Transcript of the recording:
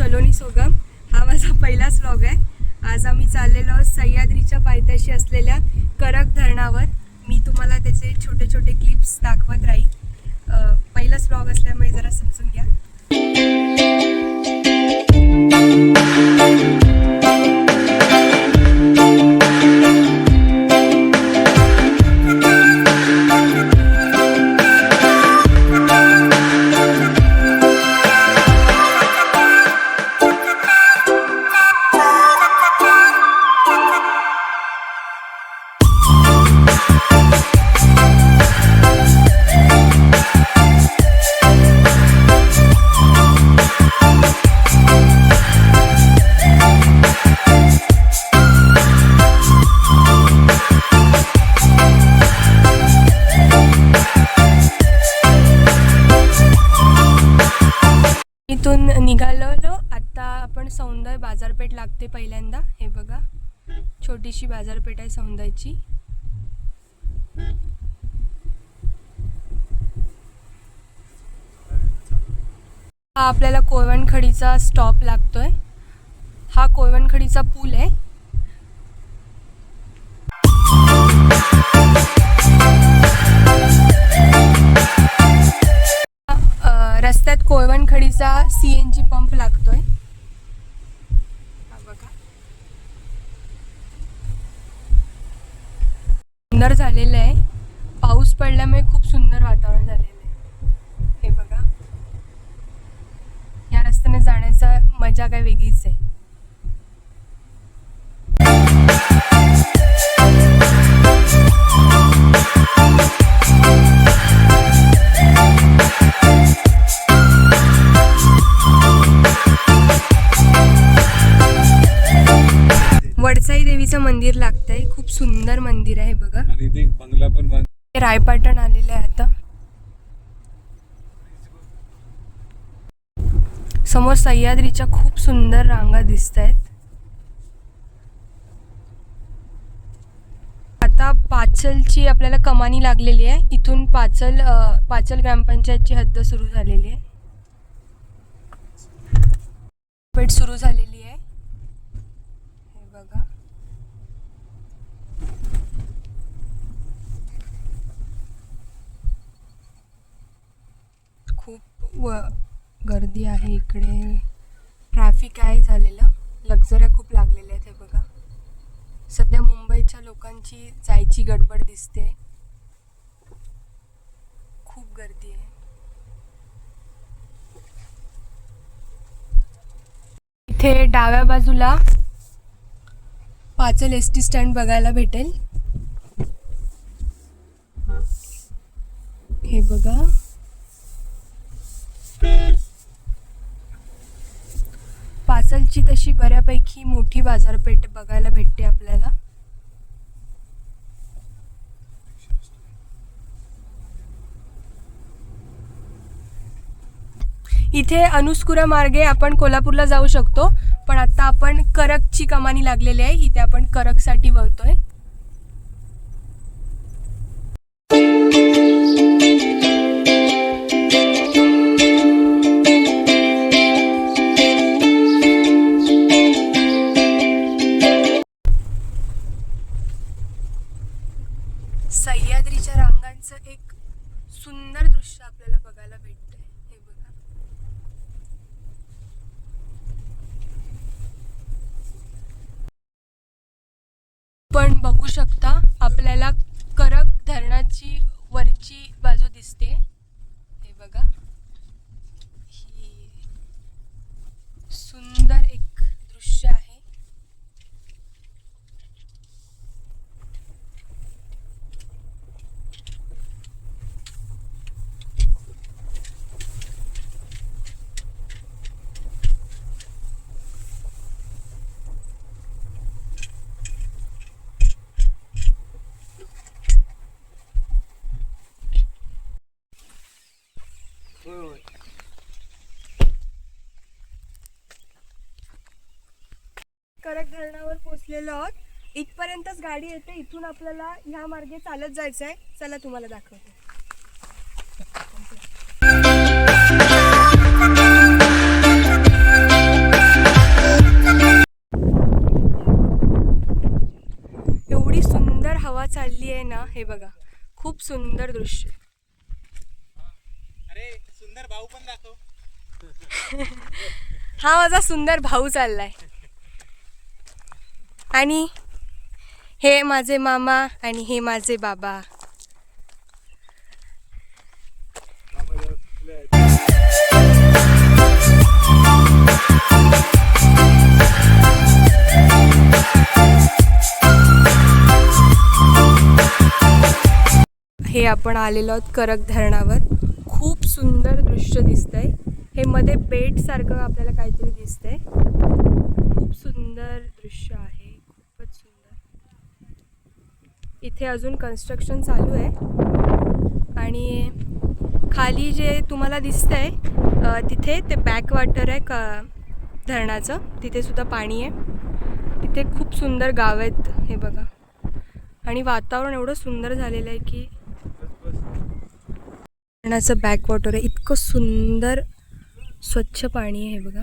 सलोनी सोगम। हा माझा पहिलाच व्लॉग आहे। आज आम्ही चाललेलो आहोत सह्याद्रीच्या पायथ्याशी असलेल्या करक धरणावर। मी तुम्हाला त्याचे छोटे छोटे क्लिप्स दाखवत राहील। पहिलाच व्लॉग असल्यामुळे जरा समजून घ्या। इथून निघालो। आता आपण सौंदर्य बाजारपेठ लागते पहिल्यांदा। हे बघा, छोटीशी बाजारपेठ आहे सौंदर्याची। हा आपल्याला कोळवणखडीचा स्टॉप लागतोय। हा कोळवणखडीचा पूल आहे। रस्त्यात कोळवणखडीचा CNG पंप लागतोय। हा बघा, सुंदर झालेलं आहे। पाऊस पडल्यामुळे खूप सुंदर वातावरण झालेलं आहे। हे बघा, या रस्त्याने जाण्याचा मजा काय वेगळीच आहे। वडसाई देवीचं मंदिर लागतंय। खूप सुंदर मंदिर आहे बघा। आणि ते बंगला पण रायपाटण आलेलं आहे आता। समोर सह्याद्रीच्या खूप सुंदर रांगा दिसत आहेत। आता पाचलची आपल्याला कमानी लागलेली आहे। इथून पाचल ग्रामपंचायतची हद्द सुरू झालेली आहे। पेठ सुरू झालेली आहे। हे बघा, खूप गर्दी आहे इकडे। ट्रॅफिक आहे झालेलं। लक्झऱ्या खूप लागलेल्या आहेत। हे बघा, सध्या मुंबईच्या लोकांची जायची गडबड दिसते। खूप गर्दी आहे। इथे डाव्या बाजूला पाचल ST स्टँड बघायला भेटेल। हे बघा, पाचलची तशी बऱ्यापैकी मोठी बाजारपेठ बघायला भेटते आपल्याला। इथे अनुस्कुरा मार्गे आपण कोल्हापूरला जाऊ शकतो, पण आता आपण करकची कमानी लागलेली आहे। इथे आपण करकसाठी वळतोय। सह्याद्रीच्या रांगांचं एक सुंदर दृश्य आपल्याला बघायला भेटतंय। हे बघा, पण बघू शकता आपल्याला करक धरणाची वरची बाजू दिसते। हे बघा, ही सुंदर एक दृश्य आहे। करक धरणावर पोहोचलेलो आहोत। इथपर्यंतच गाडी येते। इथून आपल्याला ह्या मार्गे चालत जायचं आहे। चला तुम्हाला दाखवते। हे बघा, खूप सुंदर दृश्य. अरे सुंदर भाऊ पण दाखव. हा माझा सुंदर भाऊ चाललाय. आणि हे माझे मामा आणि हे माझे बाबा. हे आपण आलेलो आहोत करक धरणावर. खूप सुंदर दृश्य दिसतंय. हे मध्ये बेट सारखं आपल्याला काहीतरी दिसतंय. खूप सुंदर दृश्य आहे, खूपच सुंदर. इथे अजून कन्स्ट्रक्शन चालू आहे आणि खाली जे तुम्हाला दिसतंय तिथे ते बॅक वॉटर आहे धरणाचं. तिथे सुद्धा पाणी आहे. तिथे खूप सुंदर गाव आहेत हे बघा. आणि वातावरण एवढं सुंदर झालेलं आहे की धरणाचं बॅक वॉटर आहे. इतकं सुंदर स्वच्छ पाणी आहे हे बघा.